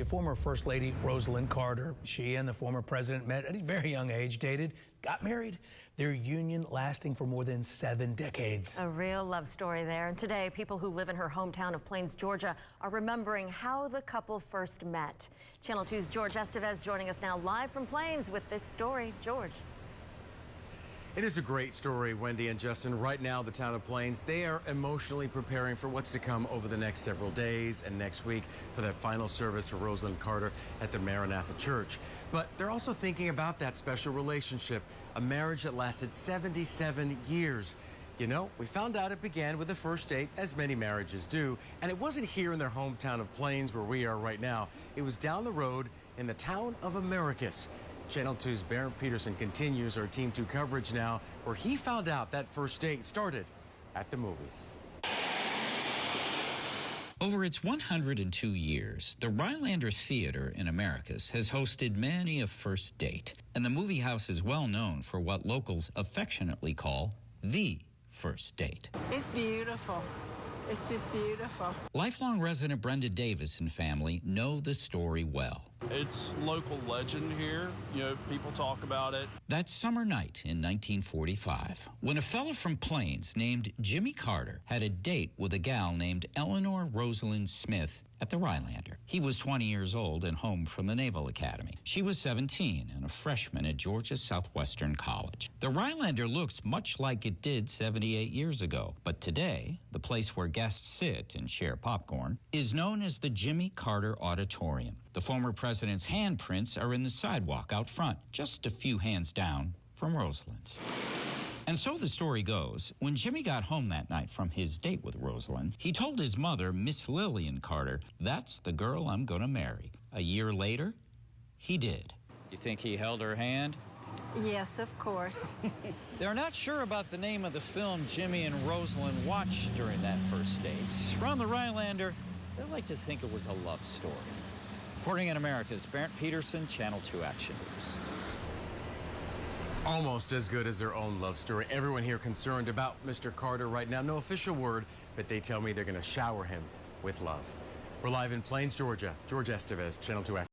Former First Lady Rosalynn Carter, she and the former president met at a very young age, dated, got married, their union lasting for more than 7 decades. A real love story there. And today, people who live in her hometown of Plains, Georgia, are remembering how the couple first met. Channel 2's George Estevez joining us now live from Plains with this story. George. It is a great story, Wendy and Justin. Right now, the town of Plains, they are emotionally preparing for what's to come over the next several days and next week for that final service for Rosalynn Carter at the Maranatha Church. But they're also thinking about that special relationship, a marriage that lasted 77 years. You know, we found out it began with a first date, as many marriages do, and it wasn't here in their hometown of Plains where we are right now. It was down the road in the town of Americus. Channel 2's Barrett Peterson continues our Team 2 coverage now, where he found out that first date started at the movies. Over its 102 years, the Rylander Theater in Americus has hosted many a first date, and the movie house is well known for what locals affectionately call the first date. It's beautiful. It's just beautiful. Lifelong resident Brenda Davis and family know the story well. It's local legend here. You know, people talk about it. That summer night in 1945, when a fella from Plains named Jimmy Carter had a date with a gal named Eleanor Rosalynn Smith at the Rylander. He was 20 years old and home from the Naval Academy. She was 17 and a freshman at Georgia Southwestern College. The Rylander looks much like it did 78 years ago, but today, the place where guests sit and share popcorn is known as the Jimmy Carter Auditorium. The former president's handprints are in the sidewalk out front, just a few hands down from Rosalynn's. And so the story goes, when Jimmy got home that night from his date with Rosalynn, he told his mother, Miss Lillian Carter, "That's the girl I'm going to marry." A year later, he did. You think he held her hand? Yes, of course. They're not sure about the name of the film Jimmy and Rosalynn watched during that first date. Around the Rylander, they like to think it was a love story. Reporting in Americus, Barrett Peterson, Channel 2 Action News. Almost as good as their own love story. Everyone here concerned about Mr. Carter right now. No official word, but they tell me they're going to shower him with love. We're live in Plains, Georgia. George Estevez, Channel 2 Action.